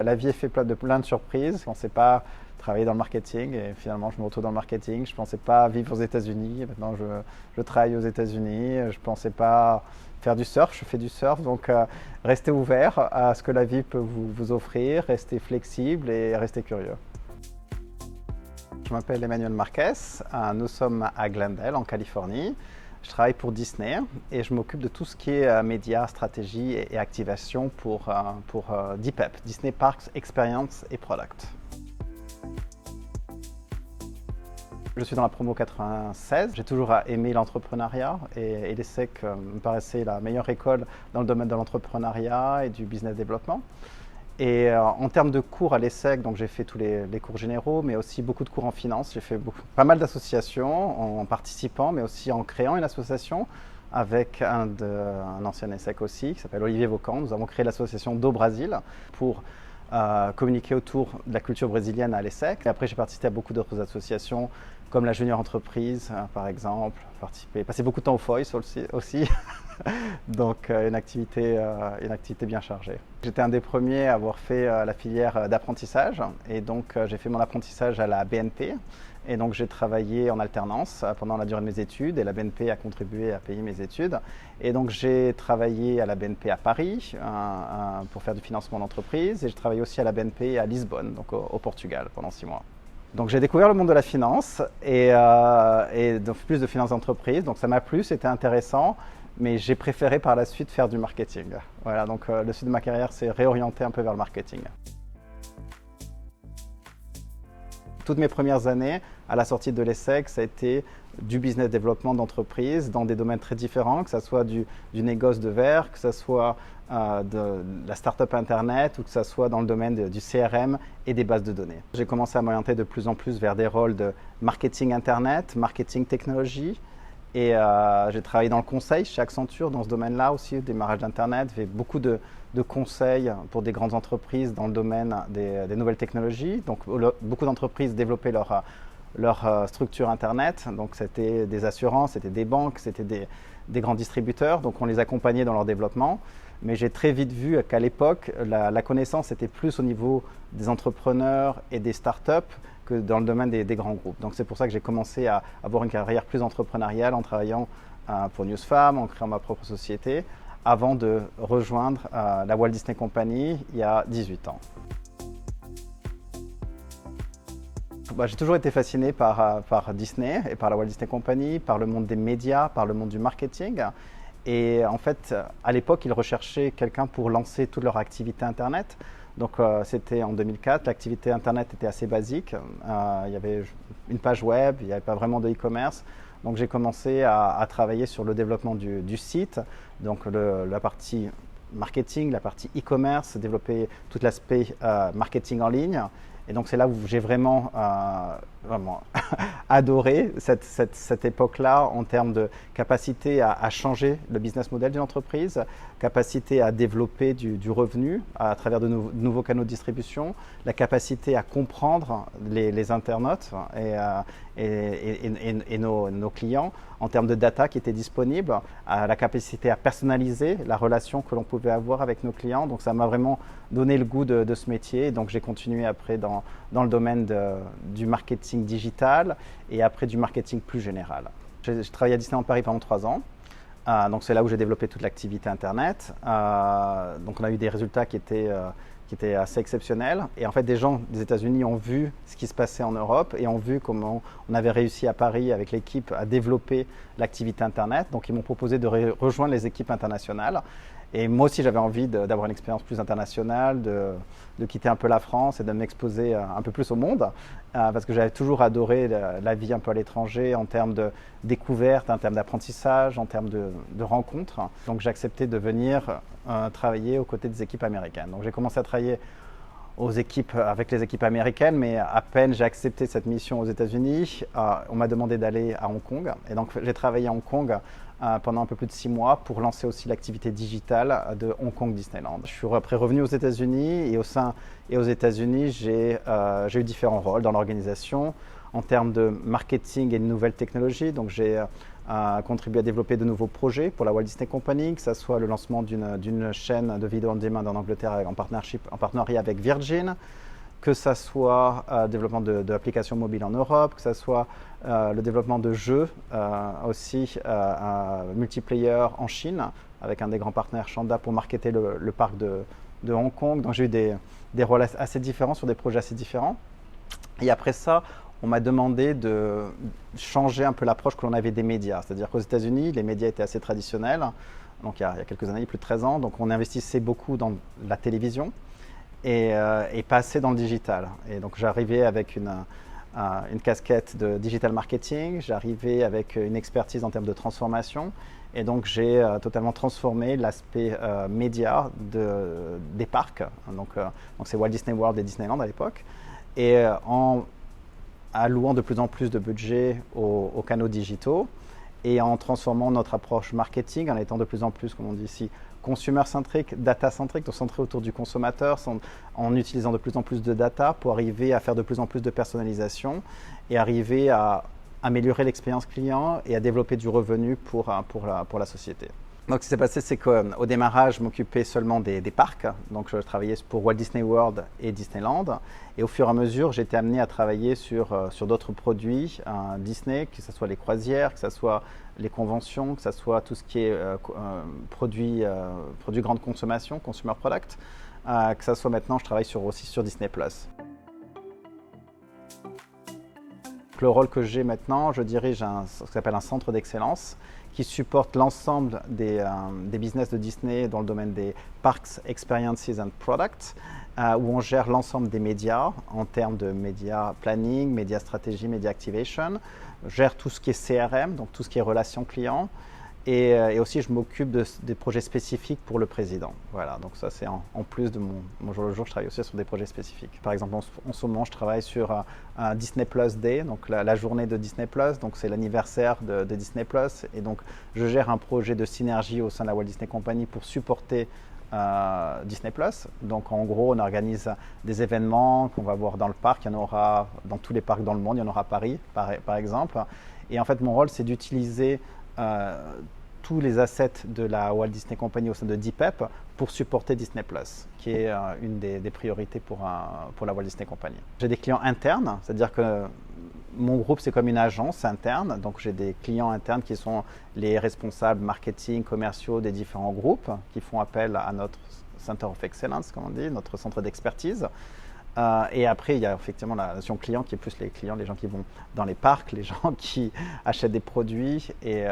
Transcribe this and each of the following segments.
La vie est faite de plein de surprises. Je ne pensais pas travailler dans le marketing et finalement je me retrouve dans le marketing. Je ne pensais pas vivre aux États-Unis. Maintenant je travaille aux États-Unis. Je ne pensais pas faire du surf. Je fais du surf. Donc restez ouvert à ce que la vie peut vous offrir. Restez flexible et restez curieux. Je m'appelle Emmanuel Marquez. Nous sommes à Glendale en Californie. Je travaille pour Disney et je m'occupe de tout ce qui est médias, stratégie et activation pour DPEP, Disney Parks Experience et Product. Je suis dans la promo 96. J'ai toujours aimé l'entrepreneuriat et l'ESSEC me paraissait la meilleure école dans le domaine de l'entrepreneuriat et du business développement. Et en termes de cours à l'ESSEC, donc j'ai fait tous les cours généraux, mais aussi beaucoup de cours en finance. J'ai fait pas mal d'associations en participant, mais aussi en créant une association avec un ancien ESSEC aussi, qui s'appelle Olivier Vaucan. Nous avons créé l'association Do Brasil pour communiquer autour de la culture brésilienne à l'ESSEC. Et après, j'ai participé à beaucoup d'autres associations, comme la Junior Entreprise, par exemple. Passé beaucoup de temps au FOIS aussi. Donc une activité bien chargée. J'étais un des premiers à avoir fait la filière d'apprentissage et donc j'ai fait mon apprentissage à la BNP et donc j'ai travaillé en alternance pendant la durée de mes études et la BNP a contribué à payer mes études et donc j'ai travaillé à la BNP à Paris pour faire du financement d'entreprise et j'ai travaillé aussi à la BNP à Lisbonne, donc au Portugal pendant 6 mois. Donc j'ai découvert le monde de la finance et donc plus de finance d'entreprise, donc ça m'a plu, c'était intéressant. Mais j'ai préféré par la suite faire du marketing. Voilà, donc le sud de ma carrière s'est réorienté un peu vers le marketing. Toutes mes premières années, à la sortie de l'ESSEC, ça a été du business développement d'entreprise dans des domaines très différents, que ce soit du négoce de verre, que ce soit de la start-up Internet ou que ce soit dans le domaine du CRM et des bases de données. J'ai commencé à m'orienter de plus en plus vers des rôles de marketing Internet, marketing technologie. Et j'ai travaillé dans le conseil chez Accenture, dans ce domaine-là aussi, au démarrage d'Internet. J'ai fait beaucoup de conseils pour des grandes entreprises dans le domaine des nouvelles technologies. Donc, beaucoup d'entreprises développaient leur structure Internet. Donc, c'était des assurances, c'était des banques, c'était des grands distributeurs. Donc, on les accompagnait dans leur développement. Mais j'ai très vite vu qu'à l'époque, la connaissance était plus au niveau des entrepreneurs et des startups que dans le domaine des grands groupes. Donc c'est pour ça que j'ai commencé à avoir une carrière plus entrepreneuriale en travaillant pour Newsfarm, en créant ma propre société, avant de rejoindre la Walt Disney Company il y a 18 ans. J'ai toujours été fasciné par Disney et par la Walt Disney Company, par le monde des médias, par le monde du marketing. Et en fait, à l'époque, ils recherchaient quelqu'un pour lancer toute leur activité Internet. Donc c'était en 2004, l'activité Internet était assez basique. Il y avait une page web, il n'y avait pas vraiment de e-commerce. Donc j'ai commencé à travailler sur le développement du site, donc la partie marketing, la partie e-commerce, développer tout l'aspect marketing en ligne. Et donc c'est là où j'ai vraiment adoré cette époque-là en termes de capacité à changer le business model d'une entreprise, capacité à développer du revenu à travers de nouveaux canaux de distribution, la capacité à comprendre les internautes et nos clients en termes de data qui étaient disponibles, la capacité à personnaliser la relation que l'on pouvait avoir avec nos clients. Donc ça m'a vraiment donné le goût de ce métier. Donc j'ai continué après dans le domaine du marketing digital et après du marketing plus général. J'ai travaillé à Disneyland Paris pendant 3 ans. Donc c'est là où j'ai développé toute l'activité Internet. Donc on a eu des résultats qui étaient assez exceptionnels. Et en fait, des gens des États-Unis ont vu ce qui se passait en Europe et ont vu comment on avait réussi à Paris avec l'équipe à développer l'activité Internet. Donc ils m'ont proposé de rejoindre les équipes internationales. Et moi aussi, j'avais envie d'avoir une expérience plus internationale, de quitter un peu la France et de m'exposer un peu plus au monde, parce que j'avais toujours adoré la vie un peu à l'étranger en termes de découverte, en termes d'apprentissage, en termes de rencontres. Donc j'ai accepté de venir travailler aux côtés des équipes américaines. Donc j'ai commencé à travailler avec les équipes américaines, mais à peine j'ai accepté cette mission aux États-Unis, on m'a demandé d'aller à Hong Kong. Et donc j'ai travaillé à Hong Kong pendant un peu plus de 6 mois pour lancer aussi l'activité digitale de Hong Kong Disneyland. Je suis après revenu aux États-Unis et aux États-Unis, j'ai eu différents rôles dans l'organisation en termes de marketing et de nouvelles technologies. Donc j'ai contribué à développer de nouveaux projets pour la Walt Disney Company, que ce soit le lancement d'une chaîne de vidéo on demand en Angleterre en partenariat avec Virgin, que ce soit le développement d'applications mobiles en Europe, que ce soit le développement de jeux aussi multiplayer en Chine, avec un des grands partenaires Shanda pour marketer le parc de Hong Kong. Donc j'ai eu des rôles assez différents sur des projets assez différents. Et après ça, on m'a demandé de changer un peu l'approche que l'on avait des médias. C'est-à-dire qu'aux États-Unis, les médias étaient assez traditionnels. Donc il y a quelques années, plus de 13 ans. Donc on investissait beaucoup dans la télévision et pas assez dans le digital. Et donc j'arrivais avec une casquette de digital marketing, j'arrivais avec une expertise en termes de transformation. Et donc j'ai totalement transformé l'aspect média des parcs. Donc c'est Walt Disney World et Disneyland à l'époque. Et en allouant de plus en plus de budget aux canaux digitaux et en transformant notre approche marketing, en étant de plus en plus, comme on dit ici, consumer-centrique, data-centrique, donc centré autour du consommateur, en utilisant de plus en plus de data pour arriver à faire de plus en plus de personnalisation et arriver à améliorer l'expérience client et à développer du revenu pour la société. Donc ce qui s'est passé, c'est qu'au démarrage, je m'occupais seulement des parcs. Donc je travaillais pour Walt Disney World et Disneyland. Et au fur et à mesure, j'ai été amené à travailler sur d'autres produits Disney, que ce soit les croisières, que ce soit les conventions, que ce soit tout ce qui est produits grande consommation, consumer product, que ce soit maintenant, je travaille aussi sur Disney+. Le rôle que j'ai maintenant, je dirige ce qu'on appelle un centre d'excellence qui supporte l'ensemble des business de Disney dans le domaine des Parks, Experiences and Products, où on gère l'ensemble des médias en termes de médias planning, médias stratégie, médias activation, gère tout ce qui est CRM, donc tout ce qui est relations clients, et aussi je m'occupe des projets spécifiques pour le président. Voilà, donc ça c'est en plus de mon jour le jour, je travaille aussi sur des projets spécifiques. Par exemple, en ce moment, je travaille sur un Disney Plus Day, donc la journée de Disney Plus, donc c'est l'anniversaire de Disney Plus, et donc je gère un projet de synergie au sein de la Walt Disney Company pour supporter Disney Plus. Donc en gros, on organise des événements qu'on va voir dans le parc. Il y en aura dans tous les parcs dans le monde. Il y en aura à Paris, par exemple. Et en fait, mon rôle, c'est d'utiliser tous les assets de la Walt Disney Company au sein de DPEP pour supporter Disney+, qui est une des priorités pour la Walt Disney Company. J'ai des clients internes, c'est-à-dire que mon groupe, c'est comme une agence interne. Donc, j'ai des clients internes qui sont les responsables marketing, commerciaux des différents groupes qui font appel à notre Center of Excellence, comme on dit, notre centre d'expertise. Et après, il y a effectivement la notion client qui est plus les clients, les gens qui vont dans les parcs, les gens qui achètent des produits. Et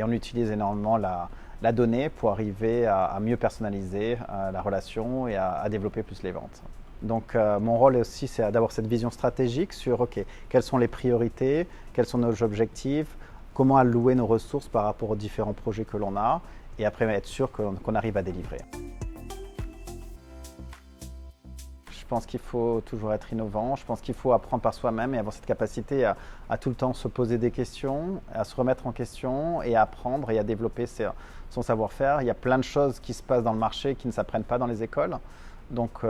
on utilise énormément la donnée pour arriver à mieux personnaliser la relation et à développer plus les ventes. Donc mon rôle aussi, c'est d'avoir cette vision stratégique sur quelles sont les priorités, quels sont nos objectifs, comment allouer nos ressources par rapport aux différents projets que l'on a, et après être sûr qu'on arrive à délivrer. Je pense qu'il faut toujours être innovant, je pense qu'il faut apprendre par soi-même et avoir cette capacité à tout le temps se poser des questions, à se remettre en question et à apprendre et à développer son savoir-faire. Il y a plein de choses qui se passent dans le marché qui ne s'apprennent pas dans les écoles. Donc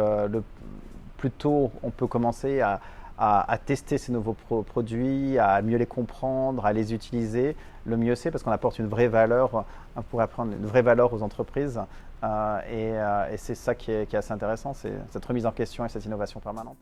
plus tôt on peut commencer à tester ces nouveaux produits, à mieux les comprendre, à les utiliser, le mieux c'est parce qu'on apporte une vraie valeur, on pourrait apprendre une vraie valeur aux entreprises et c'est ça qui est assez intéressant, c'est cette remise en question et cette innovation permanente.